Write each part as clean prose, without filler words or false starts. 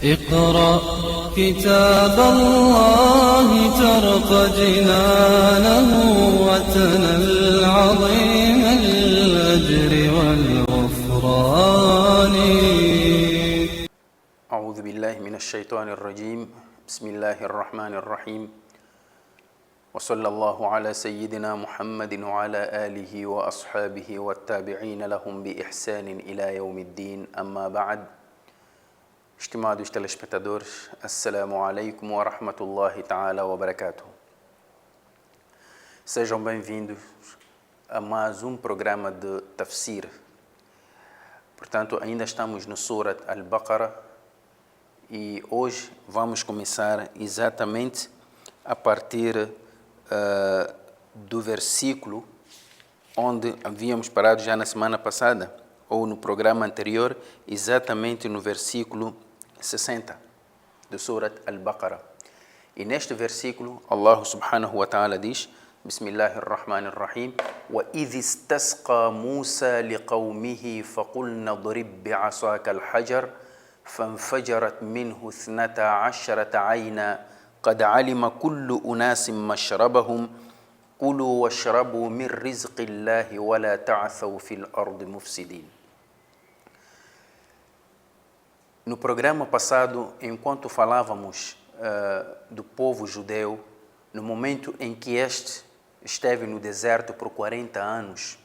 اقرأ كتاب الله ترق جنانه وتنل عظيم الأجر والغفران. أعوذ بالله من الشيطان الرجيم. بسم الله الرحمن الرحيم. وصلى الله على سيدنا محمد وعلى آله وأصحابه والتابعين لهم بإحسان إلى يوم الدين. أما بعد. Estimados telespectadores, Assalamu alaikum wa rahmatullahi ta'ala wa barakatuh. Sejam bem-vindos a mais um programa de Tafsir. Portanto, ainda estamos no Surat Al-Baqarah e hoje vamos começar exatamente a partir do versículo onde havíamos parado já na semana passada, ou no programa anterior, exatamente no versículo 60 do Surat Al-Baqarah. E neste versículo, Allah subhanahu wa ta'ala diz, Bismillahirrahmanirrahim, وَإِذِ اسْتَسْقَى مُوسَى لِقَوْمِهِ فَقُلْنَا اضْرِبْ بِعَصَاكَ الْحَجَرَ فَانْفَجَرَتْ مِنْهُ 12 عَيْنًا قَدْ عَلِمَ كُلُّ أُنَاسٍ مَشْرَبَهُمْ كُلُوا وَاشْرَبُوا مِنْ رِزْقِ اللَّهِ وَلَا تَعْثَوْا فِي الْأَرْضِ مُفْسِدِينَ. No programa passado, enquanto falávamos do povo judeu, no momento em que este esteve no deserto por 40 anos,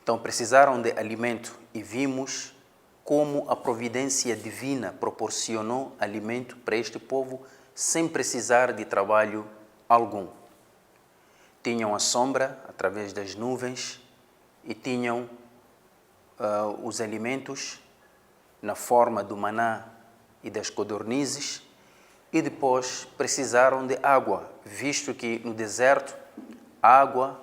então precisaram de alimento e vimos como a providência divina proporcionou alimento para este povo sem precisar de trabalho algum. Tinham a sombra através das nuvens e tinham os alimentos na forma do maná e das codornizes, e depois precisaram de água, visto que no deserto a água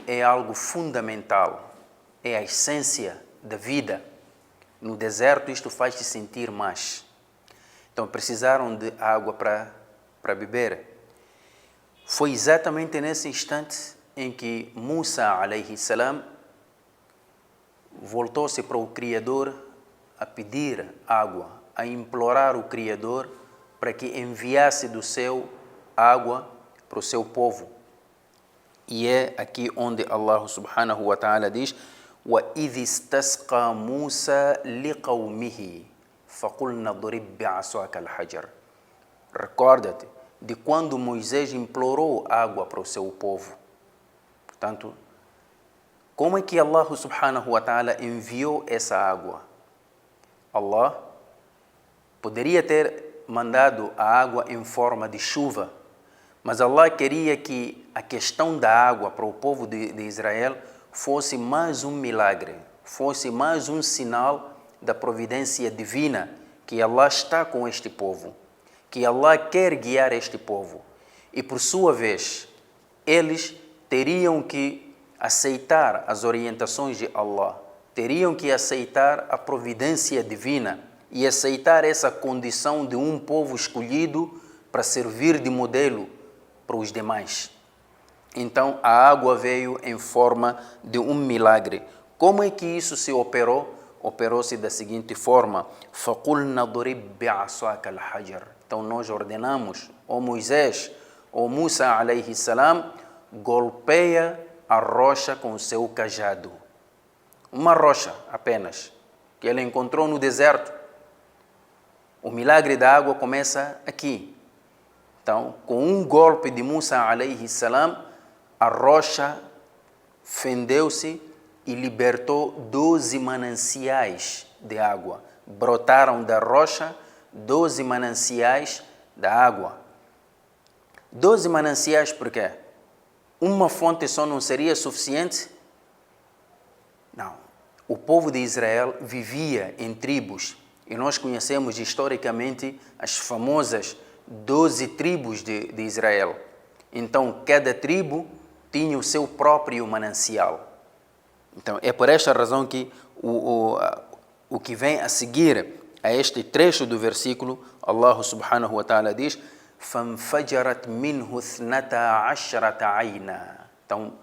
é algo fundamental, é a essência da vida. No deserto isto faz-te sentir mais. Então precisaram de água para beber. Foi exatamente nesse instante em que Musa alayhi salam voltou-se para o Criador a pedir água, a implorar o Criador para que enviasse do céu água para o seu povo. E é aqui onde Allah subhanahu wa ta'ala diz: وَإِذِ اسْتَسْقَى مُوسَى لِقَوْمِهِ فَقُلْنَا اضْرِبْ بِعَصَاكَ الْحَجَرَ. Recorda-te de quando Moisés implorou água para o seu povo. Portanto, como é que Allah subhanahu wa ta'ala enviou essa água? Allah poderia ter mandado a água em forma de chuva, mas Allah queria que a questão da água para o povo de Israel fosse mais um milagre, fosse mais um sinal da providência divina, que Allah está com este povo, que Allah quer guiar este povo. E por sua vez, eles teriam que aceitar as orientações de Allah, teriam que aceitar a providência divina e aceitar essa condição de um povo escolhido para servir de modelo para os demais. Então a água veio em forma de um milagre. Como é que isso se operou? Operou-se da seguinte forma: فَقُلْنَا ضْرِبْ بِعَصَاكَ الْحَجَرَ. Então nós ordenamos, ó Moisés, ó Musa alayhi salam, golpeia a rocha com o seu cajado. Uma rocha apenas, que ele encontrou no deserto. O milagre da água começa aqui. Então, com um golpe de Musa alayhi salam, a rocha fendeu-se e libertou 12 mananciais de água. Brotaram da rocha 12 mananciais da água. 12 mananciais por quê? Uma fonte só não seria suficiente? Não. O povo de Israel vivia em tribos e nós conhecemos historicamente as famosas 12 tribos de Israel. Então, cada tribo tinha o seu próprio manancial. Então, é por esta razão que o que vem a seguir a este trecho do versículo, Allah subhanahu wa ta'ala diz: فَانْفَجَرَتْ مِنْهُ 12 عَيْنًا. Então,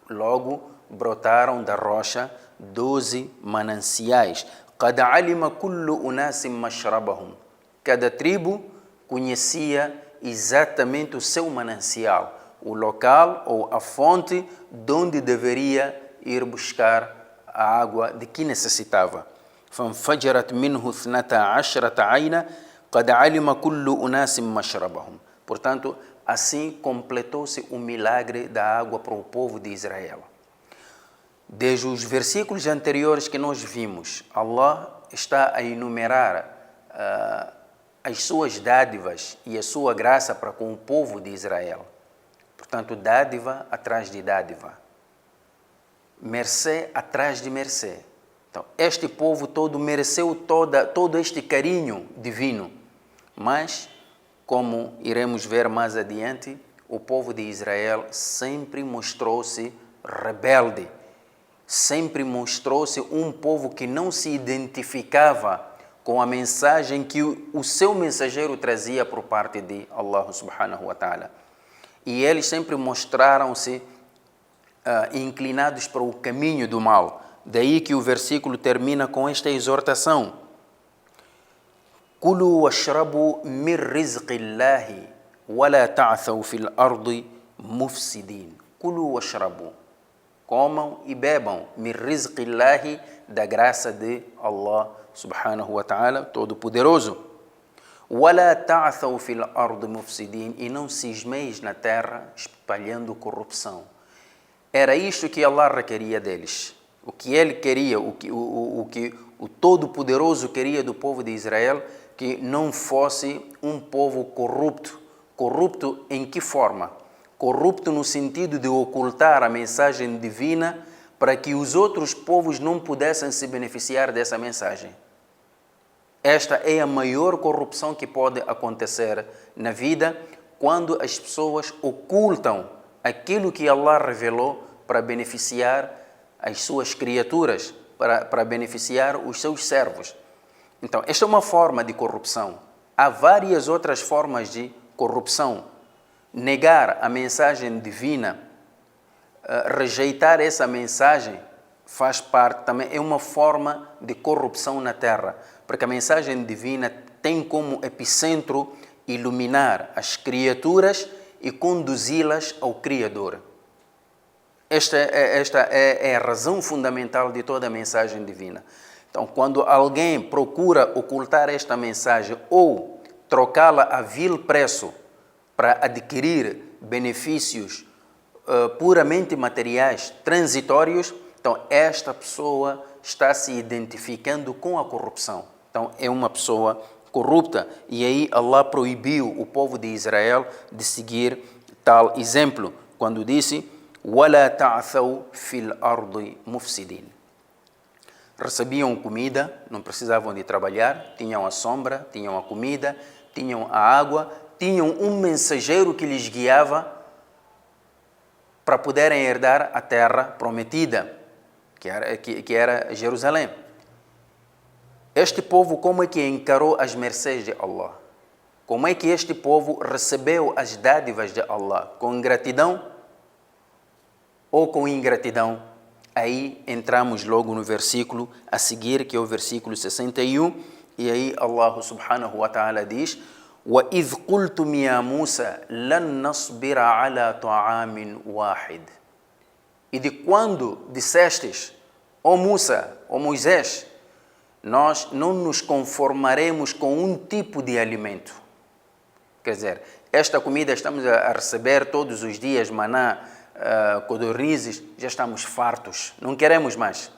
logo brotaram da rocha 12 mananciais. قَدْ عَلِمَ كُلُّ أُنَاسٍ مَشْرَبَهُمْ. Cada tribo conhecia exatamente o seu manancial, o local ou a fonte de onde deveria ir buscar a água de que necessitava. فَانْفَجَرَتْ مِنْهُ 12 عَيْنًا قَدْ عَلِمَ كُلُّ أُنَاسٍ مَشْرَبَهُمْ. Portanto, assim completou-se o milagre da água para o povo de Israel. Desde os versículos anteriores que nós vimos, Allah está a enumerar as suas dádivas e a sua graça para com o povo de Israel. Portanto, dádiva atrás de dádiva, mercê atrás de mercê. Então, este povo todo mereceu todo este carinho divino, mas, como iremos ver mais adiante, o povo de Israel sempre mostrou-se rebelde, sempre mostrou-se um povo que não se identificava com a mensagem que o seu mensageiro trazia por parte de Allah subhanahu wa ta'ala. E eles sempre mostraram-se inclinados para o caminho do mal. Daí que o versículo termina com esta exortação: Kulu washrabu min rizqillahi wa la ta'thaw fil ardi mufsidin. Kulu washrabu. Comam e bebam min rizqillahi, da graça de Allah subhanahu wa ta'ala, todo-poderoso. Wa la ta'thaw fil ardi mufsidin. E não cismeis na terra espalhando corrupção. Era isto que Allah requeria deles. O que ele queria, o que o Todo-Poderoso queria do povo de Israel, que não fosse um povo corrupto. Corrupto em que forma? Corrupto no sentido de ocultar a mensagem divina para que os outros povos não pudessem se beneficiar dessa mensagem. Esta é a maior corrupção que pode acontecer na vida, quando as pessoas ocultam aquilo que Allah revelou para beneficiar as suas criaturas, para beneficiar os seus servos. Então, esta é uma forma de corrupção. Há várias outras formas de corrupção. Negar a mensagem divina, rejeitar essa mensagem, faz parte também, é uma forma de corrupção na terra, porque a mensagem divina tem como epicentro iluminar as criaturas e conduzi-las ao Criador. Esta é a razão fundamental de toda a mensagem divina. Então, quando alguém procura ocultar esta mensagem ou trocá-la a vil preço para adquirir benefícios puramente materiais, transitórios, então esta pessoa está se identificando com a corrupção. Então, é uma pessoa corrupta. E aí Allah proibiu o povo de Israel de seguir tal exemplo, quando disse: وَلَا تَعْثَوْا فِي الْأَرْضِ مُفْسِدِينَ. Recebiam comida, não precisavam de trabalhar, tinham a sombra, tinham a comida, tinham a água, tinham um mensageiro que lhes guiava para poderem herdar a terra prometida, que era Jerusalém. Este povo, como é que encarou as mercês de Allah? Como é que este povo recebeu as dádivas de Allah? Com gratidão ou com ingratidão? Aí entramos logo no versículo a seguir, que é o versículo 61, e aí Allah subhanahu wa ta'ala diz: وَإِذْ قُلْتُمْ يَا مُوسَى لَنْ نَصْبِرَ عَلَى طَعَامٍ وَاحِدٍ. E de quando dissestes, ó Musa, ó Moisés, nós não nos conformaremos com um tipo de alimento. Quer dizer, esta comida estamos a receber todos os dias, maná, codornizes, já estamos fartos, não queremos mais.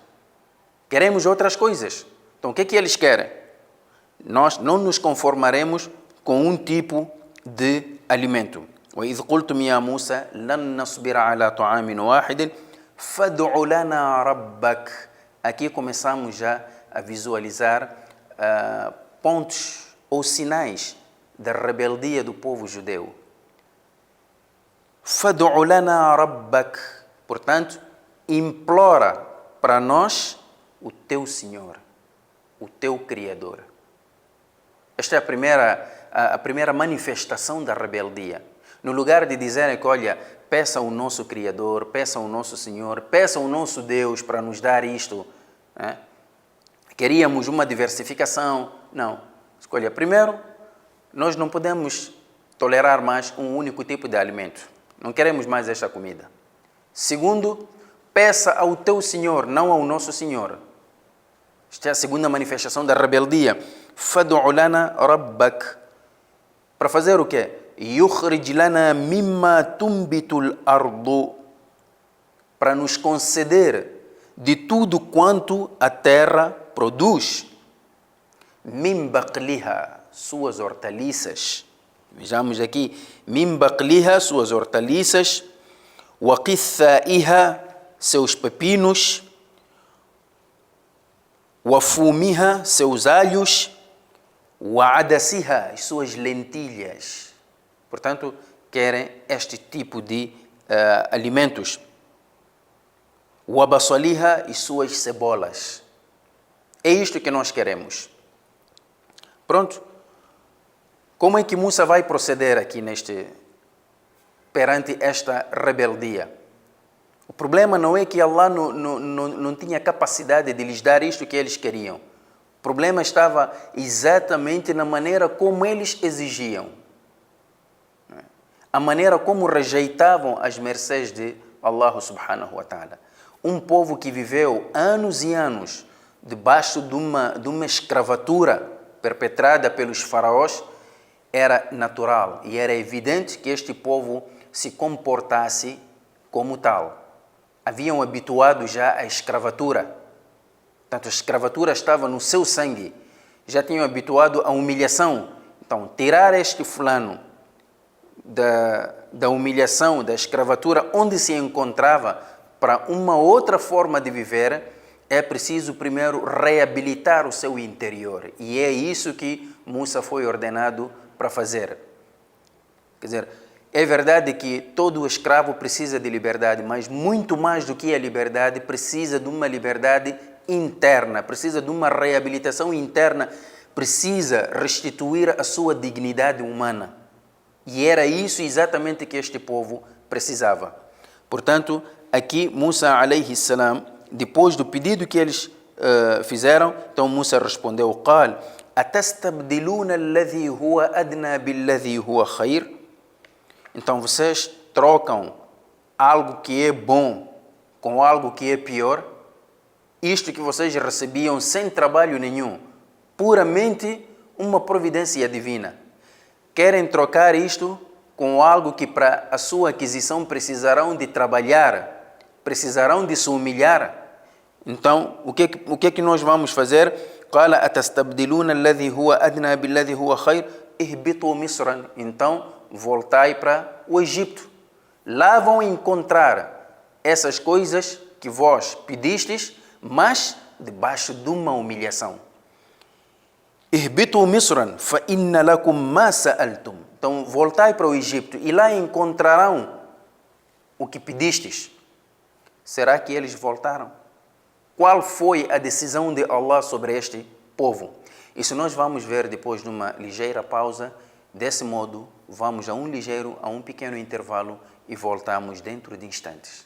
Queremos outras coisas. Então, o que é que eles querem? Nós não nos conformaremos com um tipo de alimento. وَإِذْ قُلْتُمْ يَا مُوسَى لَنْ نَصْبِرَ عَلَى طَعَامٍ وَاحِدٍ فَادْعُ لَنَا رَبَّكَ. Aqui começamos já a visualizar pontos ou sinais da rebeldia do povo judeu. فَادْعُ لَنَا رَبَّكَ. Portanto, implora para nós o teu Senhor, o teu Criador. Esta é a primeira manifestação da rebeldia. No lugar de dizerem que, olha, peça ao nosso Criador, peça ao nosso Senhor, peça ao nosso Deus para nos dar isto, né? Queríamos uma diversificação. Não. Escolha primeiro, nós não podemos tolerar mais um único tipo de alimento. Não queremos mais esta comida. Segundo, peça ao teu Senhor, não ao nosso Senhor. Esta é a segunda manifestação da rebeldia. Fad'u lana rabbak. Para fazer o quê? Yukhrij lana mimma tumbitul ardu. Para nos conceder de tudo quanto a terra produz. Min baqliha, suas hortaliças. Vejamos aqui. Min baqliha, suas hortaliças. Wa qithaiha, seus pepinos. Wa fumiha, seus alhos. Wa adasiha, as suas lentilhas. Portanto, querem este tipo de alimentos. Wa basaliha, e suas cebolas. É isto que nós queremos. Pronto. Como é que Musa vai proceder aqui perante esta rebeldia? O problema não é que Allah não tinha capacidade de lhes dar isto que eles queriam. O problema estava exatamente na maneira como eles exigiam. A maneira como rejeitavam as mercês de Allah subhanahu wa ta'ala. Um povo que viveu anos e anos debaixo de uma escravatura perpetrada pelos faraós, era natural e era evidente que este povo se comportasse como tal. Haviam habituado já à escravatura. Portanto, a escravatura estava no seu sangue. Já tinham habituado à humilhação. Então, tirar este fulano da humilhação, da escravatura, onde se encontrava, para uma outra forma de viver, é preciso primeiro reabilitar o seu interior. E é isso que Musa foi ordenado para fazer. Quer dizer, é verdade que todo escravo precisa de liberdade, mas muito mais do que a liberdade, precisa de uma liberdade interna, precisa de uma reabilitação interna, precisa restituir a sua dignidade humana. E era isso exatamente que este povo precisava. Portanto, aqui Musa alayhi salam, depois do pedido que eles fizeram, então Musa respondeu: "Qal atastabdiluna alladhi huwa adna billadhi huwa khair?" Então vocês trocam algo que é bom com algo que é pior? Isto que vocês recebiam sem trabalho nenhum, puramente uma providência divina. Querem trocar isto com algo que para a sua aquisição precisarão de trabalhar, precisarão de se humilhar. Então, o que é que nós vamos fazer? قال أتستبدلون الذي هو أدنى بالذي هو خير اهبطوا مصرا. Então, voltai para o Egito. Lá vão encontrar essas coisas que vós pedistes, mas debaixo de uma humilhação. اهبطوا مصرا فإن لكم ما سألتم. Então, voltai para o Egito e lá encontrarão o que pedistes. Será que eles voltaram? Qual foi a decisão de Allah sobre este povo? Isso nós vamos ver depois de uma ligeira pausa. Desse modo, vamos a um pequeno intervalo e voltamos dentro de instantes.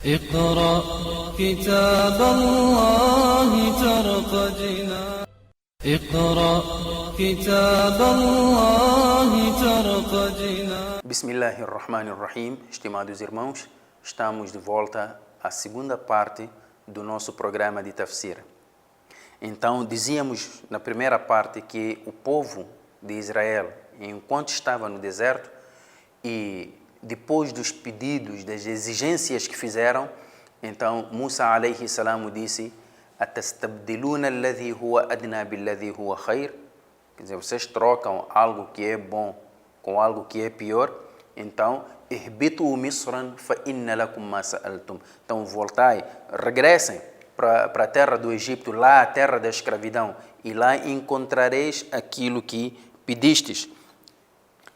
اقرأ كتاب الله ترق جنان اقرأ كتاب الله ترق جنان Bismillahirrahmanirrahim. Estimados irmãos, estamos de volta à segunda parte do nosso programa de tafsir. Então, dizíamos na primeira parte que o povo de Israel, enquanto estava no deserto e depois dos pedidos, das exigências que fizeram, então Musa alayhi salam disse: "Atastabdiluna alladhi huwa adna billadhi huwa khair?" Quer dizer, vocês trocam algo que é bom com algo que é pior. Então, ihbitu misran fa inna lakum ma sa'altum. Então, voltai, regressem para a terra do Egito, lá a terra da escravidão, e lá encontrareis aquilo que pedistes.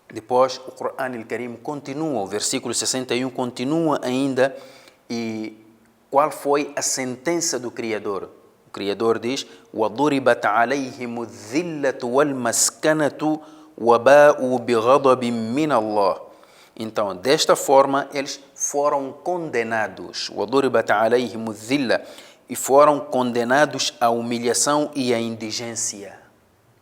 Depois, o Corão Al-Karim continua, o versículo 61 continua ainda, e qual foi a sentença do Criador? O Criador diz: وَضُرِبَتْ عَلَيْهِمُ الذِّلَّةُ وَالْمَسْكَنَةُ وَبَاءُوا بِغَضَبٍ مِّنَ اللَّهِ. Então, desta forma, eles foram condenados. وَضُرِبَتْ عَلَيْهِمُ الذِّلَّةُ. e foram condenados à humilhação e à indigência.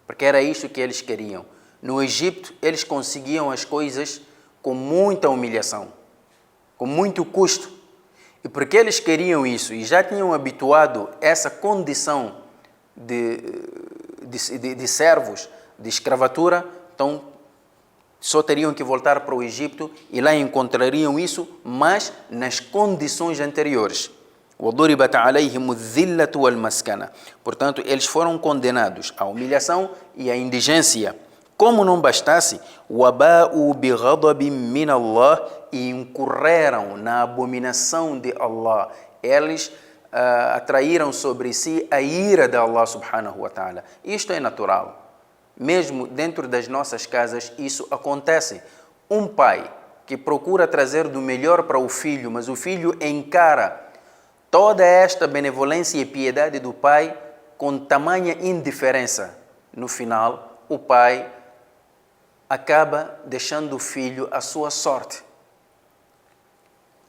Porque era isso que eles queriam. No Egito, eles conseguiam as coisas com muita humilhação, com muito custo. E porque eles queriam isso e já tinham habituado essa condição de servos, de escravatura, então só teriam que voltar para o Egito e lá encontrariam isso, mas nas condições anteriores. وَضُرِبَتْ عَلَيْهِمُ الذِّلَّةُ وَالْمَسْكَنَةُ. Portanto, eles foram condenados à humilhação e à indigência. Como não bastasse, وَبَاءُوا بِغَضَبٍ مِّنَ اللَّهِ, e incorreram na abominação de Allah. Eles atraíram sobre si a ira de Allah subhanahu wa ta'ala. Isto é natural. Mesmo dentro das nossas casas, isso acontece. Um pai que procura trazer do melhor para o filho, mas o filho encara toda esta benevolência e piedade do pai com tamanha indiferença. No final, o pai acaba deixando o filho à sua sorte.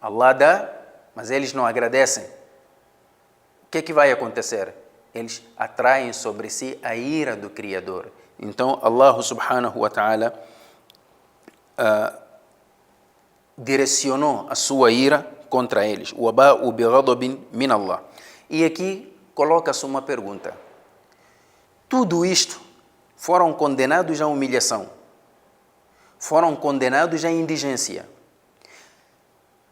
Allah dá, mas eles não agradecem. O que é que vai acontecer? Eles atraem sobre si a ira do Criador. Então, Allah subhanahu wa ta'ala direcionou a sua ira contra eles. وَبَاءُوا بِغَضَبٍ مِّنَ اللَّهِ. E aqui coloca-se uma pergunta. Tudo isto foram condenados à humilhação, foram condenados à indigência,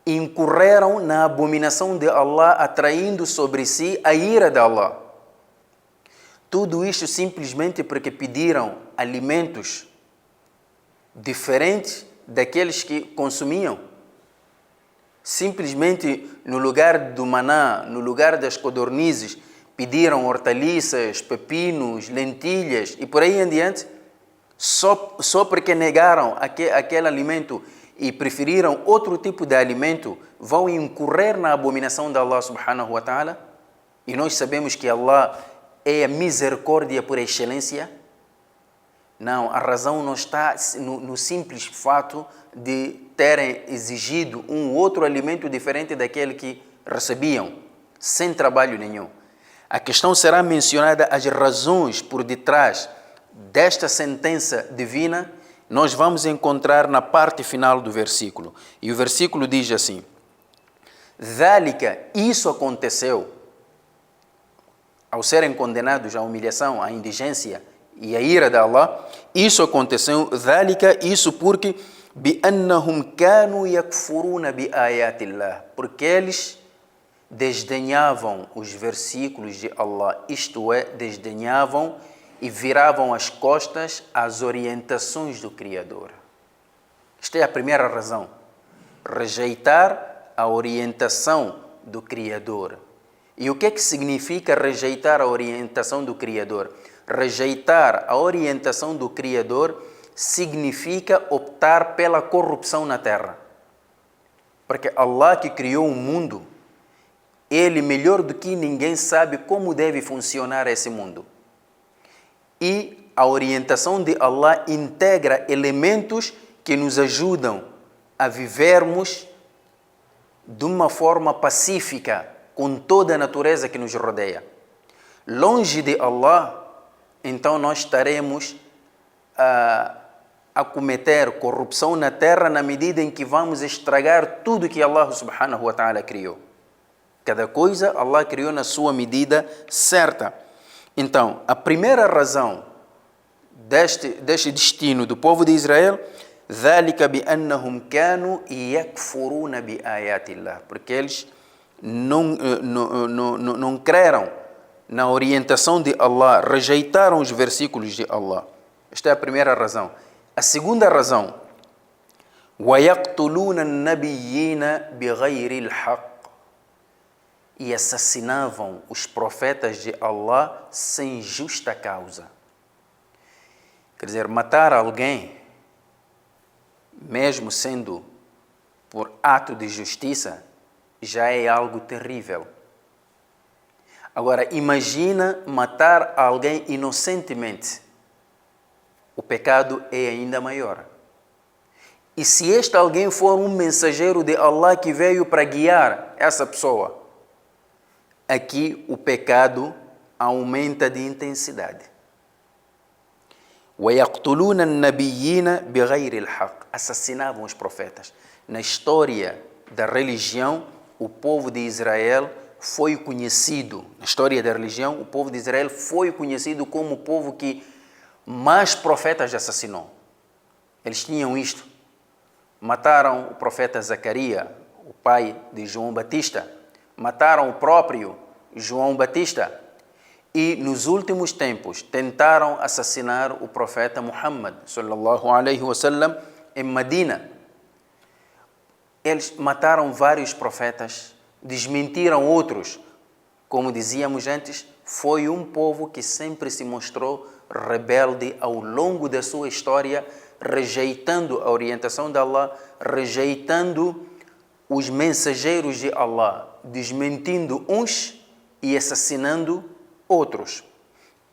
incorreram na abominação de Allah, atraindo sobre si a ira de Allah. Tudo isto simplesmente porque pediram alimentos diferentes daqueles que consumiam. Simplesmente no lugar do maná, no lugar das codornizes, pediram hortaliças, pepinos, lentilhas e por aí em diante, só porque negaram aquele alimento e preferiram outro tipo de alimento, vão incorrer na abominação de Allah subhanahu wa ta'ala. E nós sabemos que Allah é a misericórdia por excelência. Não, a razão não está no simples fato de terem exigido um outro alimento diferente daquele que recebiam, sem trabalho nenhum. A questão será mencionada as razões por detrás desta sentença divina. Nós vamos encontrar na parte final do versículo. E o versículo diz assim: ذَلِكَ, isso aconteceu, ao serem condenados à humilhação, à indigência e à ira de Allah, isso aconteceu, ذَلِكَ, isso porque بِأَنَّهُمْ كَانُوا يَكْفُرُونَ بِآيَاتِ اللَّهِ, porque eles desdenhavam os versículos de Allah, isto é, desdenhavam e viravam as costas às orientações do Criador. Esta é a primeira razão. Rejeitar a orientação do Criador. E o que é que significa rejeitar a orientação do Criador? Rejeitar a orientação do Criador significa optar pela corrupção na terra. Porque Allah, que criou o mundo, Ele melhor do que ninguém sabe como deve funcionar esse mundo. E a orientação de Allah integra elementos que nos ajudam a vivermos de uma forma pacífica com toda a natureza que nos rodeia. Longe de Allah, então nós estaremos a cometer corrupção na terra na medida em que vamos estragar tudo que Allah subhanahu wa ta'ala criou. Cada coisa Allah criou na sua medida certa. Então, a primeira razão deste destino do povo de Israel, ذَلِكَ بِأَنَّهُمْ كَانُوا يَكْفُرُونَ بِآيَاتِ اللَّهِ, porque eles não creram na orientação de Allah, rejeitaram os versículos de Allah. Esta é a primeira razão. A segunda razão, وَيَقْتُلُونَ النَّبِيِّينَ بِغَيْرِ الْحَقِّ, e assassinavam os profetas de Allah sem justa causa. Quer dizer, matar alguém, mesmo sendo por ato de justiça, já é algo terrível. Agora, imagina matar alguém inocentemente. O pecado é ainda maior. E se este alguém for um mensageiro de Allah que veio para guiar essa pessoa, aqui o pecado aumenta de intensidade. وَيَقْتُلُونَ النَّبِيِّينَ بِغَيْرِ الْحَقِّ. Assassinavam os profetas. Na história da religião, o povo de Israel foi conhecido, na história da religião, o povo de Israel foi conhecido como o povo que mais profetas assassinou. Eles tinham isto. Mataram o profeta Zacarias, o pai de João Batista. Mataram o próprio João Batista. E nos últimos tempos tentaram assassinar o profeta Muhammad, sallallahu alaihi wasallam, em Medina. Eles mataram vários profetas, desmentiram outros. Como dizíamos antes, foi um povo que sempre se mostrou rebelde ao longo da sua história, rejeitando a orientação de Allah, rejeitando os mensageiros de Allah, desmentindo uns e assassinando outros.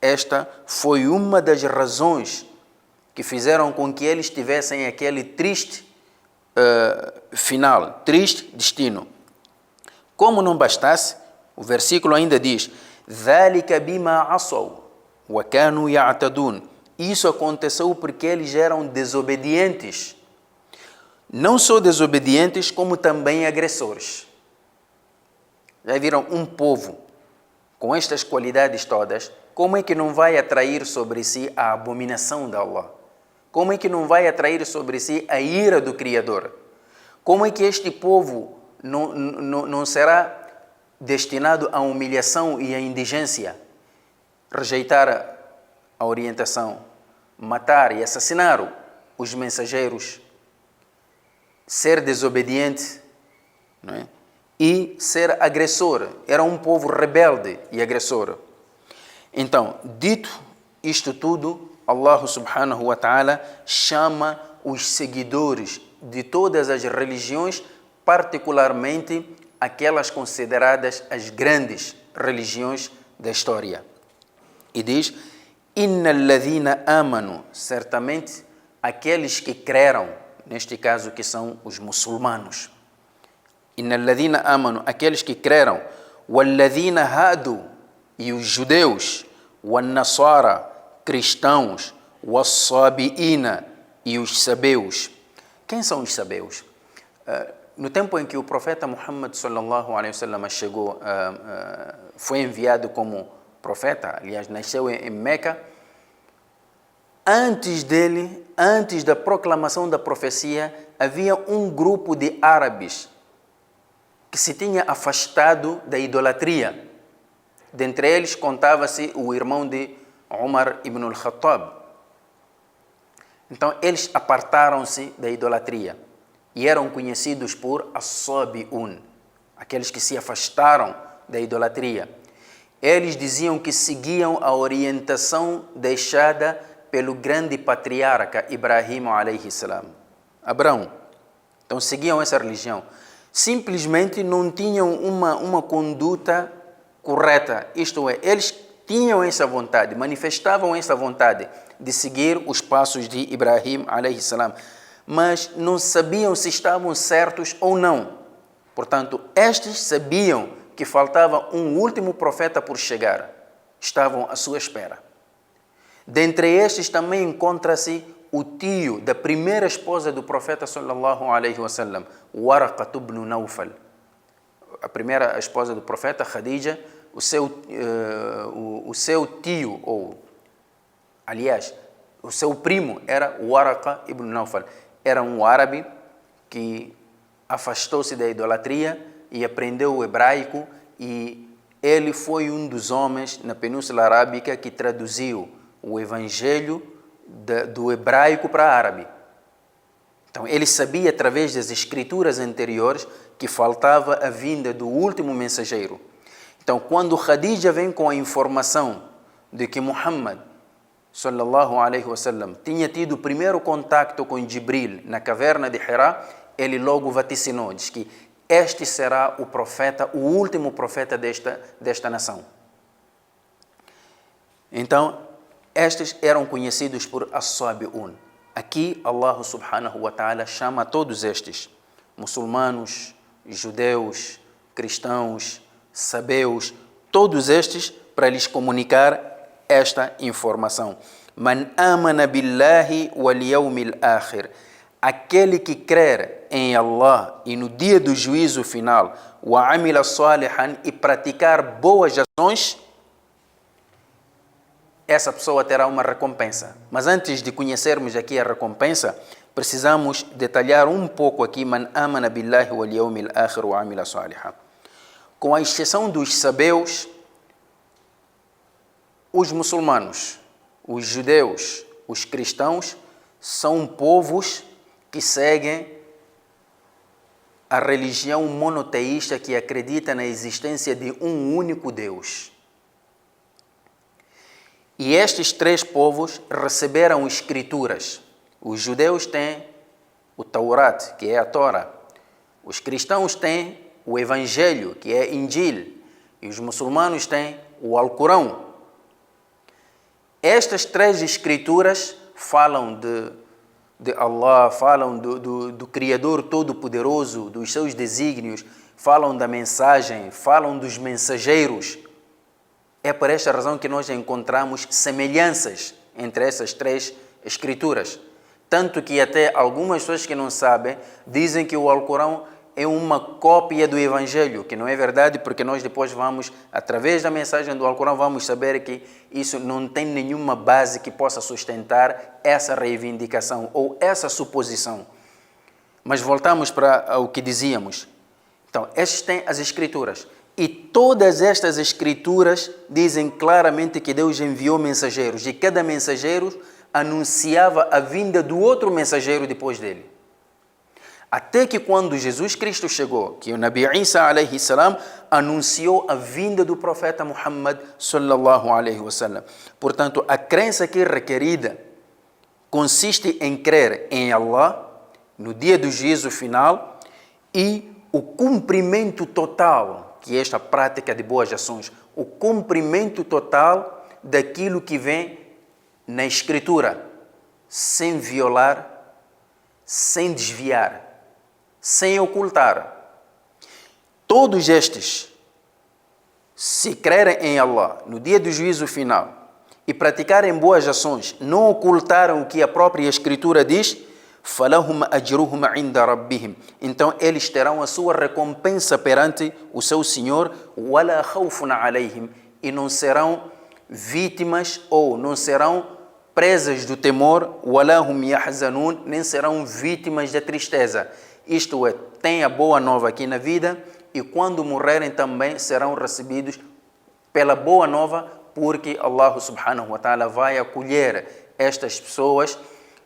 Esta foi uma das razões que fizeram com que eles tivessem aquele triste final, triste destino. Como não bastasse, o versículo ainda diz: ذَلِكَ بِمَا عَصَوْا وَكَانُوا يَعْتَدُونَ. Isso aconteceu porque eles eram desobedientes. Não só desobedientes, como também agressores. Já viram um povo com estas qualidades todas, como é que não vai atrair sobre si a abominação de Allah? Como é que não vai atrair sobre si a ira do Criador? Como é que este povo não será destinado à humilhação e à indigência? Rejeitar a orientação, matar e assassinar os mensageiros, ser desobediente, não é? E ser agressor. Era um povo rebelde e agressor. Então, dito isto tudo, Allah subhanahu wa ta'ala chama os seguidores de todas as religiões, particularmente aquelas consideradas as grandes religiões da história. E diz: Inna alladhina amanu, certamente aqueles que creram, neste caso que são os muçulmanos. Inna alladhina amanu, aqueles que creram, walladhina hadu, e os judeus, wannasara, cristãos, wassabiina, e os sabeus. Quem são os sabeus? No tempo em que o profeta Muhammad sallallahu alaihi wasallam chegou, foi enviado como profeta, aliás, nasceu em Meca, antes dele, antes da proclamação da profecia, havia um grupo de árabes que se tinha afastado da idolatria. Dentre eles contava-se o irmão de Umar ibn al-Khattab. Então eles apartaram-se da idolatria e eram conhecidos por as-sabiun, aqueles que se afastaram da idolatria. Eles diziam que seguiam a orientação deixada pelo grande patriarca Ibrahim alayhi salam, Abraão. Então seguiam essa religião. Simplesmente não tinham uma conduta correta, isto é, eles tinham essa vontade, manifestavam essa vontade de seguir os passos de Ibrahim alayhi salam, mas não sabiam se estavam certos ou não. Portanto, estes sabiam que faltava um último profeta por chegar, estavam à sua espera. Dentre estes também encontra-se o tio da primeira esposa do profeta sallallahu alaihi wasallam, Waraqat ibn Nawfal. A primeira esposa do profeta, Khadija, o seu tio, ou aliás, o seu primo era Waraqa ibn Nawfal. Era um árabe que afastou-se da idolatria e aprendeu o hebraico, e ele foi um dos homens na Península Arábica que traduziu o evangelho do hebraico para árabe. Então ele sabia através das escrituras anteriores que faltava a vinda do último mensageiro. Então quando Khadija vem com a informação de que Muhammad sallallahu alaihi wasallam tinha tido o primeiro contato com Jibril na caverna de Hira, ele logo vaticinou, diz que este será o profeta, o último profeta desta nação. Então, estes eram conhecidos por as-sabiun. Aqui, Allah subhanahu wa ta'ala chama todos estes, muçulmanos, judeus, cristãos, sabeus, todos estes para lhes comunicar esta informação. Man amana billahi wal yawmil akhir. Aquele que crer em Allah e no dia do juízo final, wa amila salihan, e praticar boas ações, essa pessoa terá uma recompensa. Mas antes de conhecermos aqui a recompensa, precisamos detalhar um pouco aqui, man amana billahi wal yawmil akhir wa amila salihan. Com a exceção dos sabeus, os muçulmanos, os judeus, os cristãos, são povos que seguem a religião monoteísta que acredita na existência de um único Deus. E estes três povos receberam escrituras. Os judeus têm o Taurat, que é a Torá. Os cristãos têm o Evangelho, que é Injil. E os muçulmanos têm o Alcorão. Estas três escrituras falam de Allah, falam do Criador Todo-Poderoso, dos seus desígnios, falam da mensagem, falam dos mensageiros. É por esta razão que nós encontramos semelhanças entre essas três escrituras. Tanto que até algumas pessoas que não sabem dizem que o Alcorão é uma cópia do Evangelho, que não é verdade, porque nós depois vamos, através da mensagem do Alcorão, vamos saber que isso não tem nenhuma base que possa sustentar essa reivindicação ou essa suposição. Mas voltamos para o que dizíamos. Então, estes têm as Escrituras. E todas estas Escrituras dizem claramente que Deus enviou mensageiros. E cada mensageiro anunciava a vinda do outro mensageiro depois dele. Até que quando Jesus Cristo chegou, que o Nabi Isa alaihi salam anunciou a vinda do profeta Muhammad sallallahu alaihi wasallam. Portanto, a crença aqui requerida consiste em crer em Allah no dia do juízo final e o cumprimento total, que é esta prática de boas ações, o cumprimento total daquilo que vem na Escritura, sem violar, sem desviar, sem ocultar. Todos estes, se crerem em Allah no dia do juízo final e praticarem boas ações, não ocultaram o que a própria Escritura diz, فَلَهُمْ أَجْرُهُمْ عِنْدَ رَبِّهِمْ. Então eles terão a sua recompensa perante o seu Senhor, وَلَا خَوْفٌ عَلَيْهِمْ, e não serão vítimas ou não serão presas do temor, وَلَا هُمْ يَحْزَنُونَ, nem serão vítimas da tristeza. Isto é, têm a boa nova aqui na vida e quando morrerem também serão recebidos pela boa nova, porque Allah subhanahu wa ta'ala vai acolher estas pessoas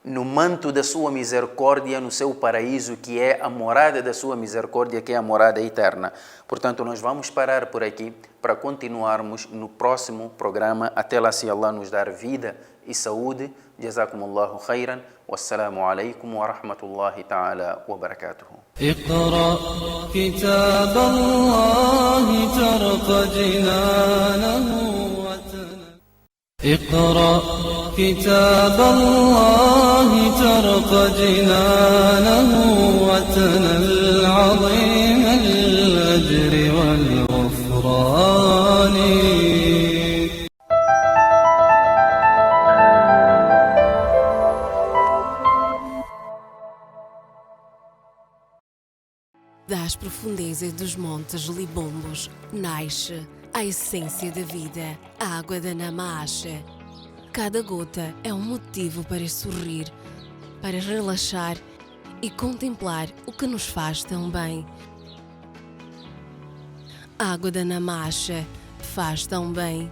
no manto da sua misericórdia, no seu paraíso, que é a morada da sua misericórdia, que é a morada eterna. Portanto, nós vamos parar por aqui para continuarmos no próximo programa. Até lá, se Allah nos dar vida e saúde. Jazakumullahu khairan. Wassalamu alaikum wa rahmatullahi ta'ala wa barakatuhu. اقرأ كتاب الله ترق جنانه اقرأ كتاب الله ترق جنانه وتنل عظيم الأجر والغفران. Das profundezas dos montes Libombos nasce a essência da vida, a água da Namache. Cada gota é um motivo para sorrir, para relaxar e contemplar o que nos faz tão bem. A água da Namache faz tão bem.